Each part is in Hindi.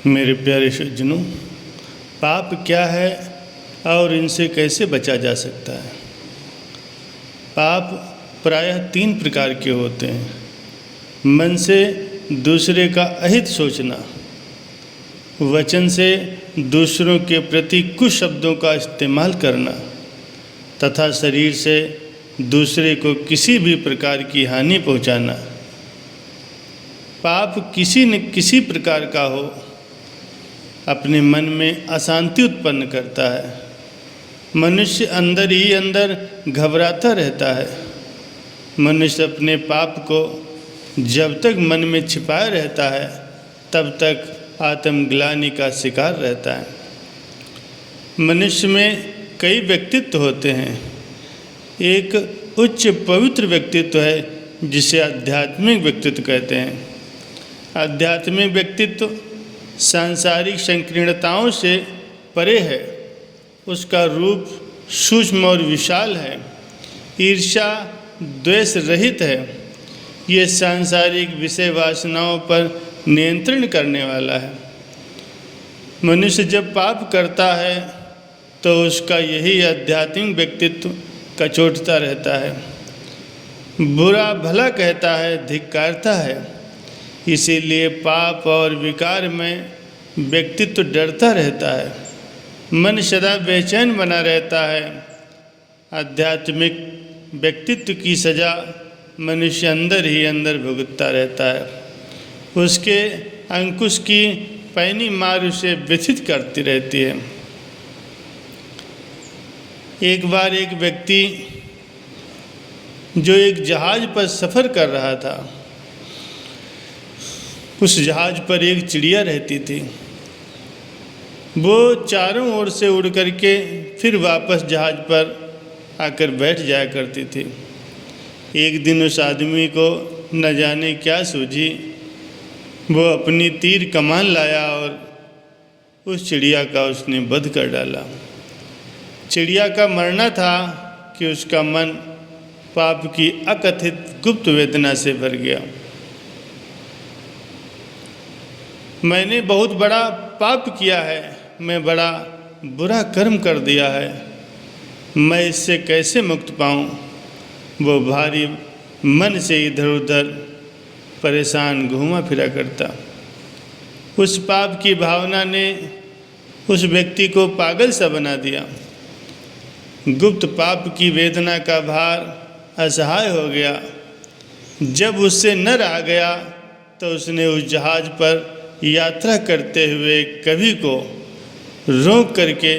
मेरे प्यारे सज्जनों, पाप क्या है और इनसे कैसे बचा जा सकता है। पाप प्रायः 3 प्रकार के होते हैं। मन से दूसरे का अहित सोचना, वचन से दूसरों के प्रति कुशब्दों का इस्तेमाल करना तथा शरीर से दूसरे को किसी भी प्रकार की हानि पहुंचाना। पाप किसी न किसी प्रकार का हो, अपने मन में अशांति उत्पन्न करता है। मनुष्य अंदर ही अंदर घबराता रहता है। मनुष्य अपने पाप को जब तक मन में छिपाए रहता है तब तक आत्मग्लानि का शिकार रहता है। मनुष्य में कई व्यक्तित्व होते हैं। एक उच्च पवित्र व्यक्तित्व है जिसे आध्यात्मिक व्यक्तित्व कहते हैं। आध्यात्मिक व्यक्तित्व सांसारिक संकीर्णताओं से परे है। उसका रूप सूक्ष्म और विशाल है। ईर्ष्या द्वेष रहित है। ये सांसारिक विषय वासनाओं पर नियंत्रण करने वाला है। मनुष्य जब पाप करता है तो उसका यही आध्यात्मिक व्यक्तित्व कचोटता रहता है, बुरा भला कहता है, धिक्कारता है। इसीलिए पाप और विकार में व्यक्तित्व डरता रहता है। मन सदा बेचैन बना रहता है। आध्यात्मिक व्यक्तित्व की सजा मनुष्य अंदर ही अंदर भुगतता रहता है। उसके अंकुश की पैनी मार उसे व्यथित करती रहती है। एक बार एक व्यक्ति जो एक जहाज पर सफ़र कर रहा था, उस जहाज पर एक चिड़िया रहती थी। वो चारों ओर से उड़ करके फिर वापस जहाज पर आकर बैठ जाया करती थी। एक दिन उस आदमी को न जाने क्या सूझी, वो अपनी तीर कमान लाया और उस चिड़िया का उसने वध कर डाला। चिड़िया का मरना था कि उसका मन पाप की अकथित गुप्त वेदना से भर गया। मैंने बहुत बड़ा पाप किया है, मैं बड़ा बुरा कर्म कर दिया है, मैं इससे कैसे मुक्त पाऊँ। वो भारी मन से इधर उधर परेशान घूमा फिरा करता। उस पाप की भावना ने उस व्यक्ति को पागल सा बना दिया। गुप्त पाप की वेदना का भार असहाय हो गया। जब उससे न रहा गया तो उसने उस जहाज पर यात्रा करते हुए कवि को रोक करके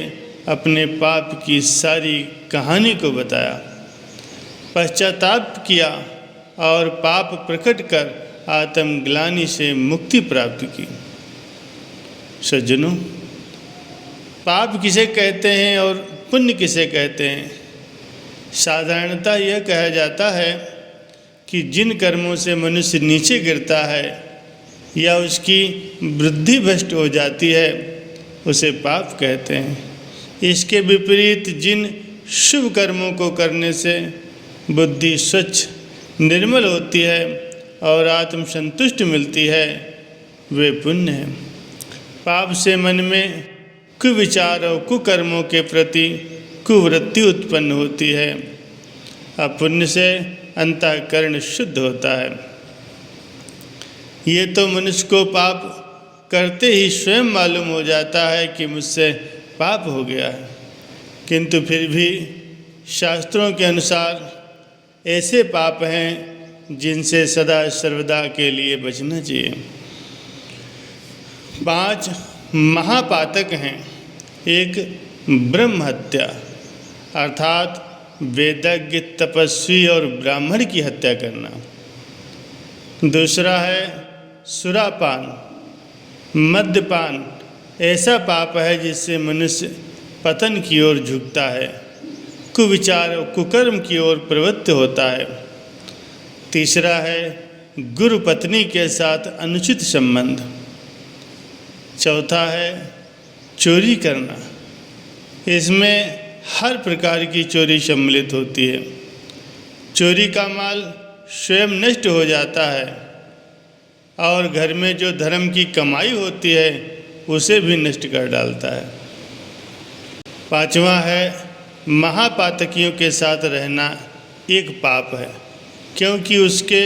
अपने पाप की सारी कहानी को बताया, पश्चाताप किया और पाप प्रकट कर आत्मग्लानि से मुक्ति प्राप्त की। सज्जनों, पाप किसे कहते हैं और पुण्य किसे कहते हैं? साधारणतः यह कहा जाता है कि जिन कर्मों से मनुष्य नीचे गिरता है या उसकी वृद्धि भ्रष्ट हो जाती है उसे पाप कहते हैं। इसके विपरीत जिन शुभ कर्मों को करने से बुद्धि स्वच्छ निर्मल होती है और आत्मसंतुष्टि मिलती है वे पुण्य हैं। पाप से मन में कुविचार और कुकर्मों के प्रति कुवृत्ति उत्पन्न होती है। अपुण्य से अंतःकरण शुद्ध होता है। ये तो मनुष्य को पाप करते ही स्वयं मालूम हो जाता है कि मुझसे पाप हो गया है, किंतु फिर भी शास्त्रों के अनुसार ऐसे पाप हैं जिनसे सदा सर्वदा के लिए बचना चाहिए। 5 महापातक हैं। एक ब्रह्म हत्या, अर्थात वेदज्ञ, तपस्वी और ब्राह्मण की हत्या करना। दूसरा है सुरापान, मद्यपान। ऐसा पाप है जिससे मनुष्य पतन की ओर झुकता है, कुविचार और कुकर्म की ओर प्रवृत्त होता है। तीसरा है गुरु पत्नी के साथ अनुचित संबंध। चौथा है चोरी करना। इसमें हर प्रकार की चोरी सम्मिलित होती है। चोरी का माल स्वयं नष्ट हो जाता है और घर में जो धर्म की कमाई होती है उसे भी नष्ट कर डालता है। पांचवा है, महापातकियों के साथ रहना एक पाप है, क्योंकि उसके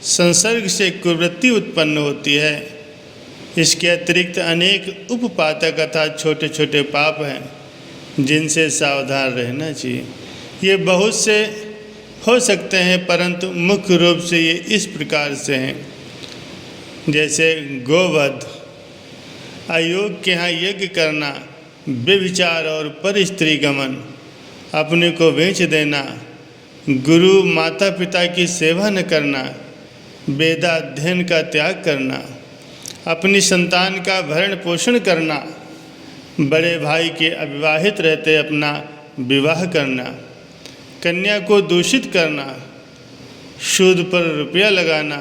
संसर्ग से कुवृत्ति उत्पन्न होती है। इसके अतिरिक्त अनेक उपपातक अर्थात छोटे छोटे पाप हैं जिनसे सावधान रहना चाहिए। ये बहुत से हो सकते हैं, परंतु मुख्य रूप से ये इस प्रकार से हैं, जैसे गोवध, अयोग के यहाँ यज्ञ करना, व्यभिचार और परस्त्री गमन, अपने को बेच देना, गुरु माता पिता की सेवा न करना, वेदाध्ययन का त्याग करना, अपनी संतान का भरण पोषण करना, बड़े भाई के अविवाहित रहते अपना विवाह करना, कन्या को दूषित करना, सूद पर रुपया लगाना,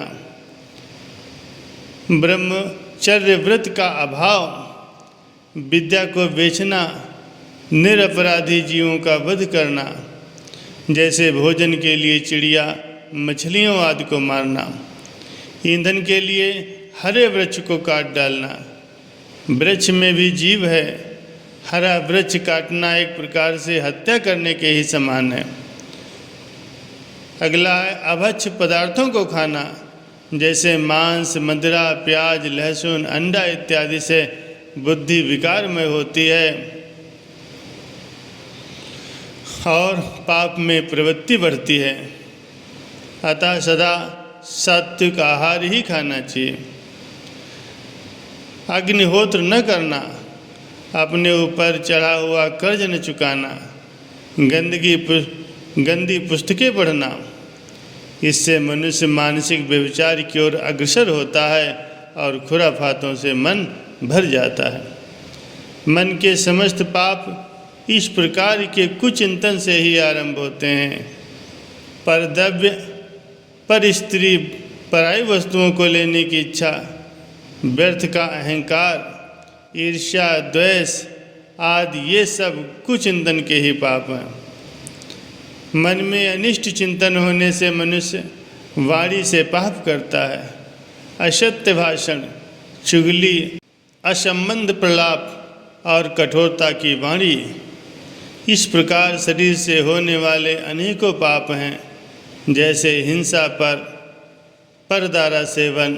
ब्रह्मचर्य व्रत का अभाव, विद्या को बेचना, निरपराधी जीवों का वध करना, जैसे भोजन के लिए चिड़िया मछलियों आदि को मारना, ईंधन के लिए हरे वृक्ष को काट डालना, वृक्ष में भी जीव है, हरा वृक्ष काटना एक प्रकार से हत्या करने के ही समान है। अगला है अभक्ष्य पदार्थों को खाना, जैसे मांस, मदिरा, प्याज, लहसुन, अंडा इत्यादि से बुद्धि विकार में होती है और पाप में प्रवृत्ति बढ़ती है। अतः सदा सात्विक आहार ही खाना चाहिए। अग्निहोत्र न करना, अपने ऊपर चढ़ा हुआ कर्ज न चुकाना, गंदी पुस्तकें पढ़ना, इससे मनुष्य मानसिक व्यभिचार की ओर अग्रसर होता है और खुराफातों से मन भर जाता है। मन के समस्त पाप इस प्रकार के कुचिंतन से ही आरंभ होते हैं। परद्रव्य, पर स्त्री, पराई वस्तुओं को लेने की इच्छा, व्यर्थ का अहंकार, ईर्ष्या, द्वेष आदि ये सब कुचिंतन के ही पाप हैं। मन में अनिष्ट चिंतन होने से मनुष्य वाणी से पाप करता है। असत्य भाषण, चुगली, असंबंध प्रलाप और कठोरता की वाणी, इस प्रकार शरीर से होने वाले अनेकों पाप हैं, जैसे हिंसा परदारा सेवन,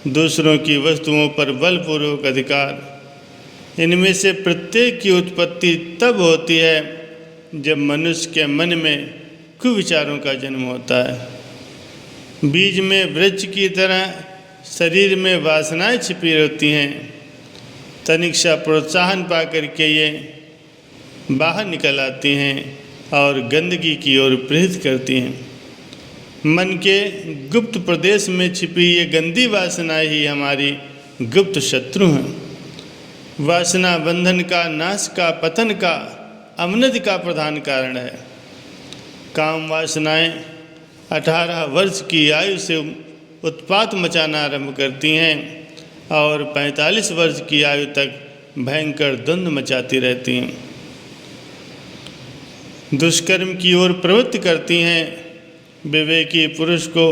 दूसरों की वस्तुओं पर बलपूर्वक अधिकार। इनमें से प्रत्येक की उत्पत्ति तब होती है जब मनुष्य के मन में कुविचारों का जन्म होता है। बीज में वृक्ष की तरह शरीर में वासनाएं छिपी रहती हैं। तनिक सा प्रोत्साहन पा करके ये बाहर निकल आती हैं और गंदगी की ओर प्रेरित करती हैं। मन के गुप्त प्रदेश में छिपी ये गंदी वासनाएं ही हमारी गुप्त शत्रु हैं। वासना बंधन का, नाश का, पतन का, अवनति का प्रधान कारण है। काम वासनाएं 18 वर्ष की आयु से उत्पात मचाना आरंभ करती हैं और 45 वर्ष की आयु तक भयंकर द्वंद्व मचाती रहती हैं। दुष्कर्म की ओर प्रवृत्ति करती हैं। विवेकी पुरुष को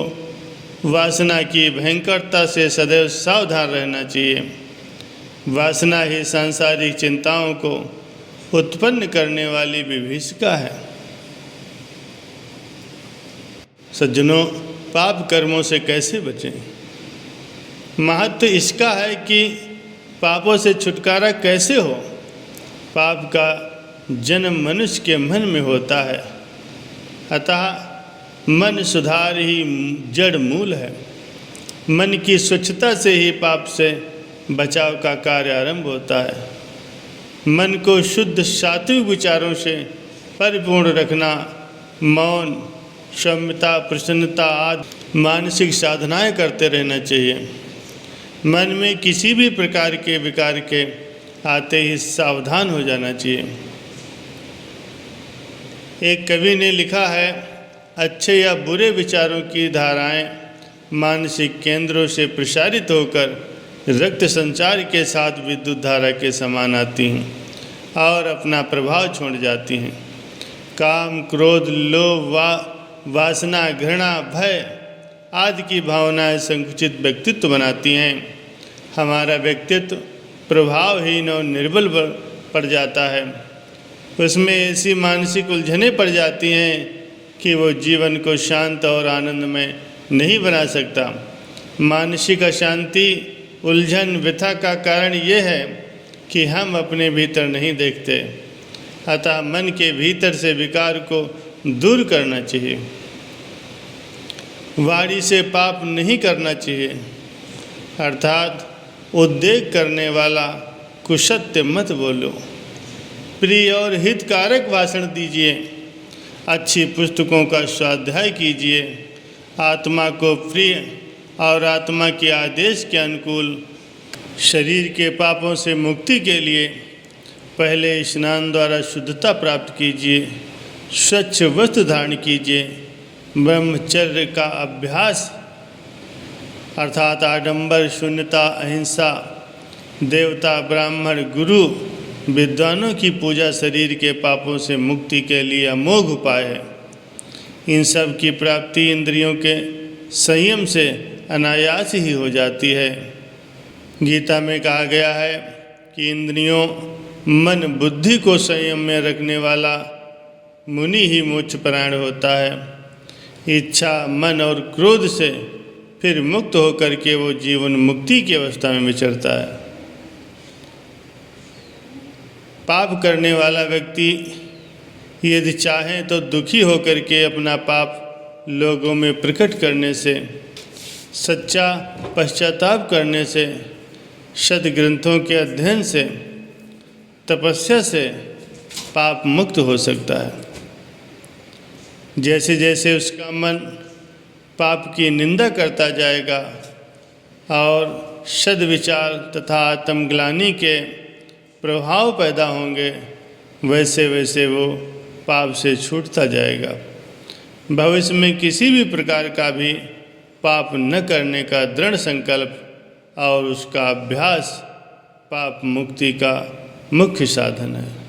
वासना की भयंकरता से सदैव सावधान रहना चाहिए। वासना ही सांसारिक चिंताओं को उत्पन्न करने वाली विभीषिका है। सज्जनों, पाप कर्मों से कैसे बचें? महत्व इसका है कि पापों से छुटकारा कैसे हो। पाप का जन्म मनुष्य के मन में होता है, अतः मन सुधार ही जड़ मूल है। मन की स्वच्छता से ही पाप से बचाव का कार्य आरंभ होता है। मन को शुद्ध सात्विक विचारों से परिपूर्ण रखना, मौन, सौम्यता, प्रसन्नता आदि मानसिक साधनाएं करते रहना चाहिए। मन में किसी भी प्रकार के विकार के आते ही सावधान हो जाना चाहिए। एक कवि ने लिखा है, अच्छे या बुरे विचारों की धाराएं मानसिक केंद्रों से प्रसारित होकर रक्त संचार के साथ विद्युत धारा के समान आती हैं और अपना प्रभाव छोड़ जाती हैं। काम, क्रोध, लोभ, वासना, घृणा, भय आदि की भावनाएं संकुचित व्यक्तित्व बनाती हैं। हमारा व्यक्तित्व प्रभावहीन और निर्बल पड़ जाता है। उसमें ऐसी मानसिक उलझनें पड़ जाती हैं कि वो जीवन को शांत और आनंदमय नहीं बना सकता। मानसिक अशांति, उलझन, व्यथा का कारण ये है कि हम अपने भीतर नहीं देखते। अतः मन के भीतर से विकार को दूर करना चाहिए। वाणी से पाप नहीं करना चाहिए, अर्थात उद्वेग करने वाला कुसत्य मत बोलो। प्रिय और हितकारक भाषण दीजिए। अच्छी पुस्तकों का स्वाध्याय कीजिए। आत्मा को प्रिय और आत्मा के आदेश के अनुकूल शरीर के पापों से मुक्ति के लिए पहले स्नान द्वारा शुद्धता प्राप्त कीजिए। स्वच्छ वस्त्र धारण कीजिए। ब्रह्मचर्य का अभ्यास अर्थात आडंबर, शून्यता, अहिंसा, देवता, ब्राह्मण, गुरु, विद्वानों की पूजा शरीर के पापों से मुक्ति के लिए अमोघ उपाय है। इन सब की प्राप्ति इंद्रियों के संयम से अनायास ही हो जाती है। गीता में कहा गया है कि इंद्रियों, मन, बुद्धि को संयम में रखने वाला मुनि ही मोक्षपरायण होता है। इच्छा, मन और क्रोध से फिर मुक्त होकर के वो जीवन मुक्ति की अवस्था में विचरता है। पाप करने वाला व्यक्ति यदि चाहे तो दुखी होकर के अपना पाप लोगों में प्रकट करने से, सच्चा पश्चाताप करने से, सद्ग्रंथों के अध्ययन से, तपस्या से पाप मुक्त हो सकता है। जैसे जैसे उसका मन पाप की निंदा करता जाएगा और सद्विचार तथा आत्मग्लानि के प्रभाव पैदा होंगे, वैसे वैसे वो पाप से छूटता जाएगा। भविष्य में किसी भी प्रकार का भी पाप न करने का दृढ़ संकल्प और उसका अभ्यास पाप मुक्ति का मुख्य साधन है।